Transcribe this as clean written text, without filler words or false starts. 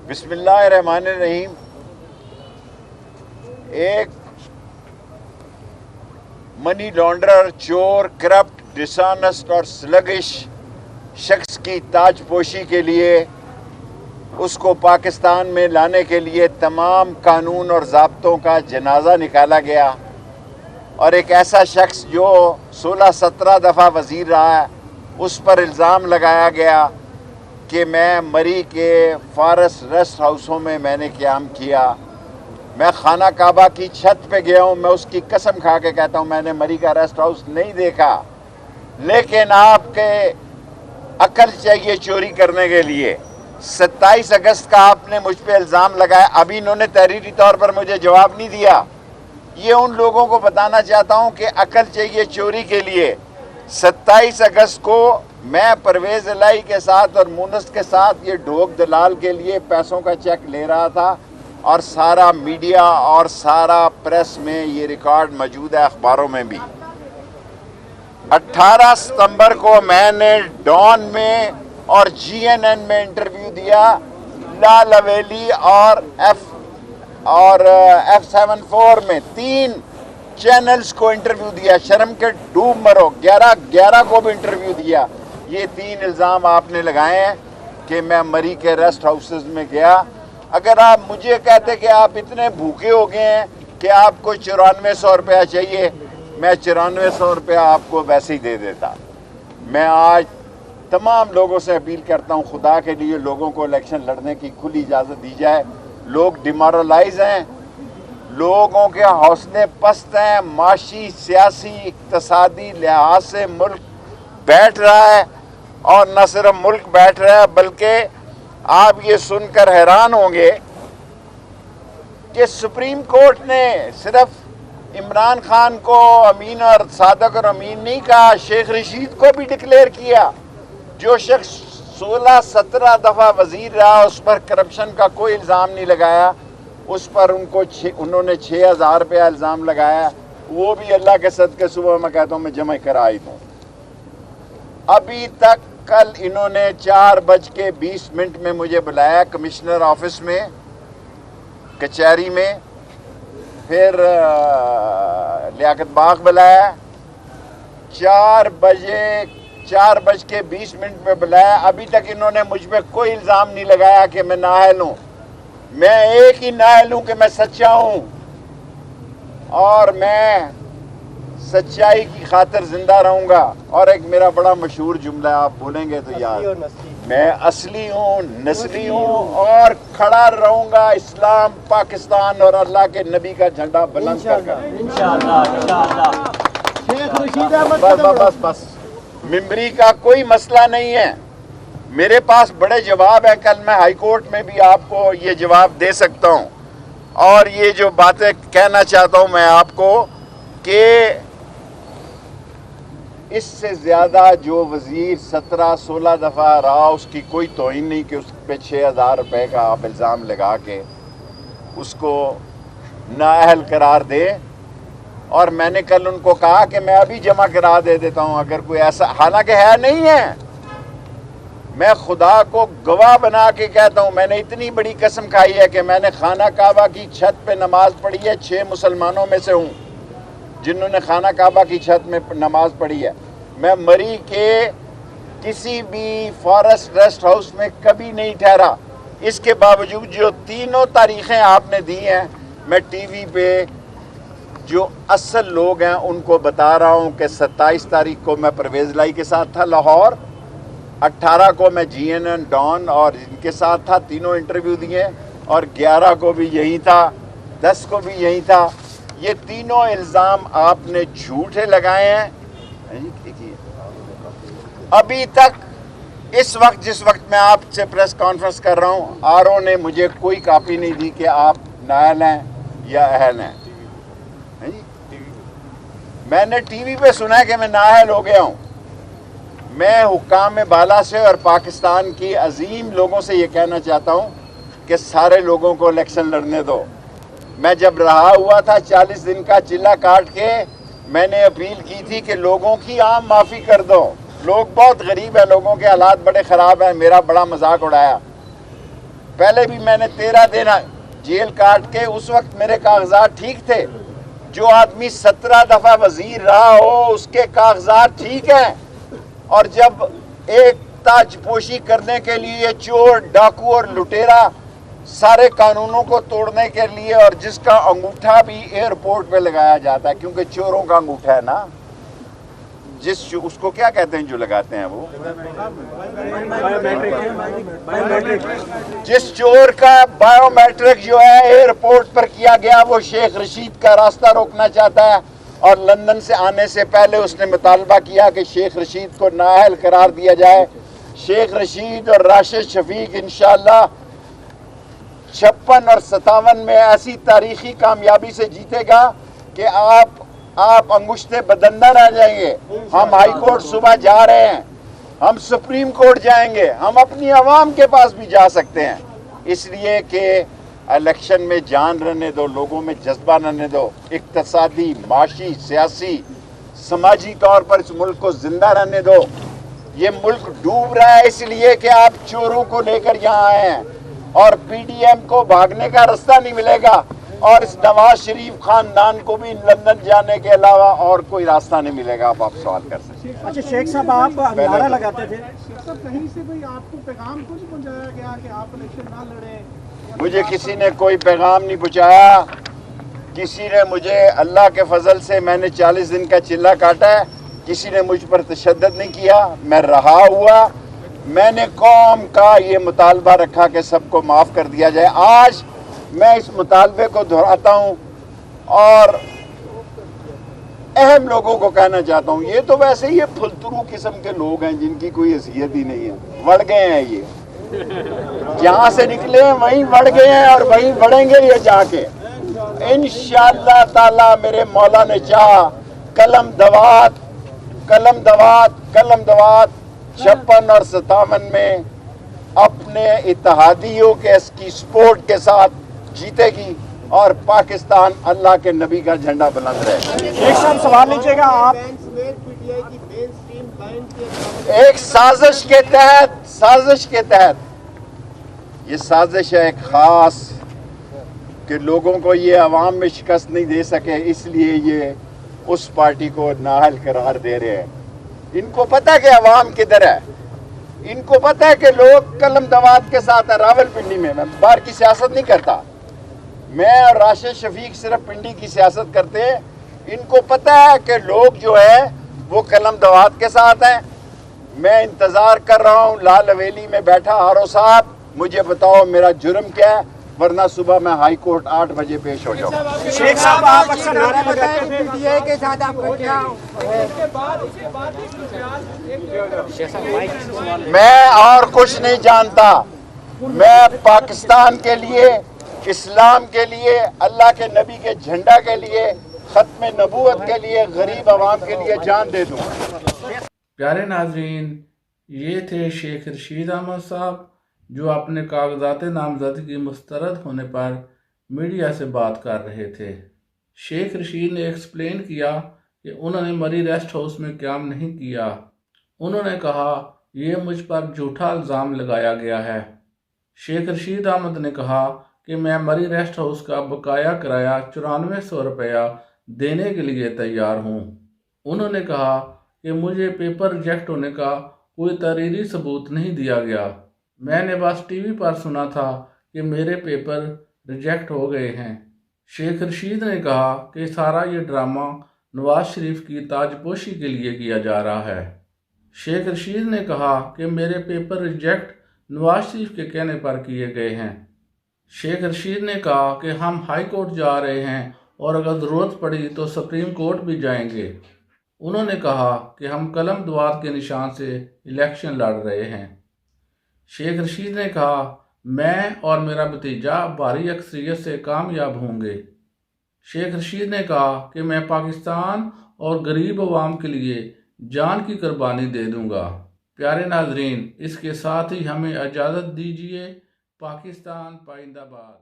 بسم اللہ الرحمن الرحیم. ایک منی لانڈرر، چور، کرپٹ، ڈسانسٹ اور سلگش شخص کی تاج پوشی کے لیے اس کو پاکستان میں لانے کے لیے تمام قانون اور ضابطوں کا جنازہ نکالا گیا، اور ایک ایسا شخص جو 16-17 دفعہ وزیر رہا ہے اس پر الزام لگایا گیا کہ میں مری کے فارس ریسٹ ہاؤسوں میں نے قیام کیا. میں خانہ کعبہ کی چھت پہ گیا ہوں، میں اس کی قسم کھا کے کہتا ہوں میں نے مری کا ریسٹ ہاؤس نہیں دیکھا، لیکن آپ کے عقل چاہیے چوری کرنے کے لیے. 27 اگست کا آپ نے مجھ پہ الزام لگایا، ابھی انہوں نے تحریری طور پر مجھے جواب نہیں دیا. یہ ان لوگوں کو بتانا چاہتا ہوں کہ عقل چاہیے چوری کے لیے. 27 اگست کو میں پرویز الہی کے ساتھ اور مونس کے ساتھ یہ ڈھوک دلال کے لیے پیسوں کا چیک لے رہا تھا، اور سارا میڈیا اور سارا پریس میں یہ ریکارڈ موجود ہے، اخباروں میں بھی. 18 ستمبر کو میں نے ڈان میں اور GNN میں انٹرویو دیا، لال حویلی اور F74 میں 3 چینلز کو انٹرویو دیا. شرم کے ڈوب مرو. 11 کو بھی انٹرویو دیا. یہ 3 الزام آپ نے لگائے ہیں کہ میں مری کے ریسٹ ہاؤسز میں گیا. اگر آپ مجھے کہتے کہ آپ اتنے بھوکے ہو گئے ہیں کہ آپ کو 9400 روپیہ چاہیے، میں 9400 روپیہ آپ کو ویسے ہی دے دیتا. میں آج تمام لوگوں سے اپیل کرتا ہوں، خدا کے لیے لوگوں کو الیکشن لڑنے کی کھلی اجازت دی جائے. لوگ ڈیمورلائز ہیں، لوگوں کے حوصلے پست ہیں، معاشی، سیاسی، اقتصادی لحاظ سے ملک بیٹھ رہا ہے، اور نہ صرف ملک بیٹھ رہا ہے بلکہ آپ یہ سن کر حیران ہوں گے کہ سپریم کورٹ نے صرف عمران خان کو امین اور صادق اور امین نہیں کہا، شیخ رشید کو بھی ڈکلیئر کیا. جو شخص 16-17 دفعہ وزیر رہا اس پر کرپشن کا کوئی الزام نہیں لگایا، اس پر انہوں نے 6000 روپیہ الزام لگایا. وہ بھی اللہ کے صدقے صبح میں کہتا ہوں میں جمع کرائی دوں. ابھی تک کل انہوں نے 4:20 میں مجھے بلایا کمشنر آفس میں، کچہری میں، پھر لیاقت باغ بلایا، 4:20 میں بلایا. ابھی تک انہوں نے مجھ پہ کوئی الزام نہیں لگایا کہ میں نااہل ہوں. میں ایک ہی نااہل ہوں کہ میں سچا ہوں، اور میں سچائی کی خاطر زندہ رہوں گا. اور ایک میرا بڑا مشہور جملہ آپ بولیں گے تو یاد، میں اصلی ہوں، نسلی ہوں، اور کھڑا رہوں گا اسلام، پاکستان اور اللہ کے نبی کا جھنڈا بلند کر کر. بس ممبری کا کوئی مسئلہ نہیں ہے، میرے پاس بڑے جواب ہیں. کل میں ہائی کورٹ میں بھی آپ کو یہ جواب دے سکتا ہوں. اور یہ جو باتیں کہنا چاہتا ہوں میں آپ کو کہ اس سے زیادہ جو وزیر 17-16 دفعہ رہا اس کی کوئی توہین نہیں کہ اس پہ 6000 روپے کا آپ الزام لگا کے اس کو نااہل قرار دے. اور میں نے کل ان کو کہا کہ میں ابھی جمع کرا دے دیتا ہوں اگر کوئی ایسا، حالانکہ ہے نہیں ہے. میں خدا کو گواہ بنا کے کہتا ہوں میں نے اتنی بڑی قسم کھائی ہے کہ میں نے خانہ کعبہ کی چھت پہ نماز پڑھی ہے. 6 مسلمانوں میں سے ہوں جنہوں نے خانہ کعبہ کی چھت میں نماز پڑھی ہے. میں مری کے کسی بھی فارسٹ ریسٹ ہاؤس میں کبھی نہیں ٹھہرا. اس کے باوجود جو 3 تاریخیں آپ نے دی ہیں، میں ٹی وی پہ جو اصل لوگ ہیں ان کو بتا رہا ہوں کہ 27 تاریخ کو میں پرویز الہی کے ساتھ تھا لاہور، 18 کو میں GNN ڈان اور ان کے ساتھ تھا، 3 انٹرویو دیے، اور 11 کو بھی یہی تھا، 10 کو بھی یہی تھا. یہ 3 الزام آپ نے جھوٹے لگائے ہیں. ابھی تک اس وقت جس وقت میں آپ سے پریس کانفرنس کر رہا ہوں، RO نے مجھے کوئی کاپی نہیں دی کہ آپ نااہل ہیں یا اہل ہیں. میں نے ٹی وی پہ سنا ہے کہ میں نااہل ہو گیا ہوں. میں حکام بالا سے اور پاکستان کی عظیم لوگوں سے یہ کہنا چاہتا ہوں کہ سارے لوگوں کو الیکشن لڑنے دو. میں جب رہا ہوا تھا 40 دن کا چلہ کاٹ کے، میں نے اپیل کی تھی کہ لوگوں کی عام معافی کر دو. لوگ بہت غریب ہیں، لوگوں کے حالات بڑے خراب ہیں. میرا بڑا مذاق اڑایا. पहले भी मैंने 13 दिन जेल काट के, उस वक्त मेरे कागजात ठीक थे। जो आदमी 17 दफा वजीर रहा हो उसके कागजात ठीक हैं, और जब एक ताजपोशी करने के लिए चोर, डाकू और लुटेरा सारे कानूनों को तोड़ने के लिए, और जिसका अंगूठा भी एयरपोर्ट पे लगाया जाता है, क्योंकि चोरों का अंगूठा है ना, उसको क्या कहते हैं जो लगाते हैं वो, जिस चोर का बायोमेट्रिक जो है एयरपोर्ट पर किया गया, वो शेख रशीद का रास्ता रोकना चाहता है। और लंदन से आने से पहले उसने मुतालबा किया कि शेख रशीद को नाअहल करार दिया जाए। शेख रशीद और राशिद शफीक इंशाअल्लाह 56 और 57 में ऐसी तारीखी कामयाबी से जीतेगा कि आप अंगुश्ते बदंदा रह जाएंगे। हम हाई कोर्ट सुबह जा रहे हैं, हम सुप्रीम कोर्ट जाएंगे, हम अपनी आवाम के पास भी जा सकते हैं, इसलिए कि इलेक्शन में जान रहने दो, लोगों में जज्बा रहने दो। इक्तसादी, माशी, सियासी, समाजी तौर पर इस मुल्क को जिंदा रहने दो। ये मुल्क डूब रहा है इसलिए कि आप चोरों को लेकर यहाँ आए हैं, और पीडीएम को भागने का रास्ता नहीं मिलेगा, और इस नवाज शरीफ खानदान को भी लंदन जाने के अलावा और कोई रास्ता नहीं मिलेगा। आप सवाल कर सकते हैं। अच्छा शेख साहब, आप नारा लगाते थे, कहीं से भाई आपको पैगाम तो नहीं पहुंचाया गया कि आप इलेक्शन ना लड़ें? मुझे किसी ने कोई पैगाम नहीं पहुंचाया। किसी ने मुझे, अल्लाह के फजल से मैंने 40 दिन का चिल्ला काटा है, किसी ने मुझ पर तशद्दुद नहीं किया। मैं रहा हुआ, मैंने कौम का ये मुतालबा रखा कि सबको माफ़ कर दिया जाए। आज मैं इस मुतालबे को दोहराता हूँ और अहम लोगों को कहना चाहता हूँ, ये तो वैसे ही फुलतरू किस्म के लोग हैं जिनकी कोई हैसियत ही नहीं है, बढ़ गए हैं ये, जहाँ से निकले हैं वहीं बढ़ गए हैं और वहीं बढ़ेंगे ये जाके इंशाअल्लाह ताला। मेरे मौला ने चाहा, कलम दवात 56 और 57 में अपने इत्तेहादियों के इसकी सपोर्ट के साथ जीतेगी और पाकिस्तान अल्लाह के नबी का झंडा बुलंद रहे। शेख साहब सवाल लीजिएगा आप। एक साजिश के तहत ये साजिश है एक खास कि लोगों को ये अवाम में शिकस्त नहीं दे सके, इसलिए ये उस पार्टी को नाअहल करार दे रहे हैं। इनको पता है कि अवाम किधर है, इनको पता है कि लोग कलम दवात के साथ है। रावलपिंडी में, मैं बाहर की सियासत नहीं करता, मैं और राशिद शफीक सिर्फ पिंडी की सियासत करते हैं। इनको पता है कि लोग जो है वो कलम दवात के साथ हैं। मैं इंतज़ार कर रहा हूँ लाल हवेली में बैठा, आरो साहब मुझे बताओ मेरा जुर्म क्या है, वरना सुबह मैं हाई कोर्ट 8 बजे पेश हो जाऊँ। शेख साहब, आप अक्सर नारा लगाते थे पीटीआई के साथ आपको क्या? मैं और कुछ नहीं जानता, मैं पाकिस्तान के लिए, इस्लाम के लिए, अल्लाह के नबी के झंडा के लिए, खत्म नबूवत के लिए, गरीब आवाम के लिए जान दे दूँ। प्यारे नाजरीन, ये थे शेख रशीद अहमद साहब जो अपने कागजात नामजदगी मुस्तरद होने पर मीडिया से बात कर रहे थे। शेख रशीद ने एक्सप्लेन किया कि उन्होंने मरी रेस्ट हाउस में क़याम नहीं किया। उन्होंने कहा यह मुझ पर झूठा इल्ज़ाम लगाया गया है। शेख रशीद अहमद ने कहा कि मैं मरी रेस्ट हाउस का बकाया किराया 9400 रुपया देने के लिए तैयार हूँ। उन्होंने कहा कि मुझे पेपर रिजेक्ट होने का कोई तहरीरी सबूत नहीं दिया गया, मैंने बस टीवी पर सुना था कि मेरे पेपर रिजेक्ट हो गए हैं। शेख रशीद ने कहा कि सारा ये ड्रामा नवाज शरीफ की ताजपोशी के लिए किया जा रहा है। शेख रशीद ने कहा कि मेरे पेपर रिजेक्ट नवाज शरीफ के कहने पर किए गए हैं। शेख रशीद ने कहा कि हम हाई कोर्ट जा रहे हैं और अगर ज़रूरत पड़ी तो सुप्रीम कोर्ट भी जाएंगे। उन्होंने कहा कि हम कलम दवात के निशान से इलेक्शन लड़ रहे हैं। शेख रशीद ने कहा मैं और मेरा भतीजा भारी अक्सरियत से कामयाब होंगे। शेख रशीद ने कहा कि मैं पाकिस्तान और गरीब अवाम के लिए जान की कुर्बानी दे दूंगा। प्यारे नाजरीन, इसके साथ ही हमें इजाज़त दीजिए। पाकिस्तान पाइंदाबाद।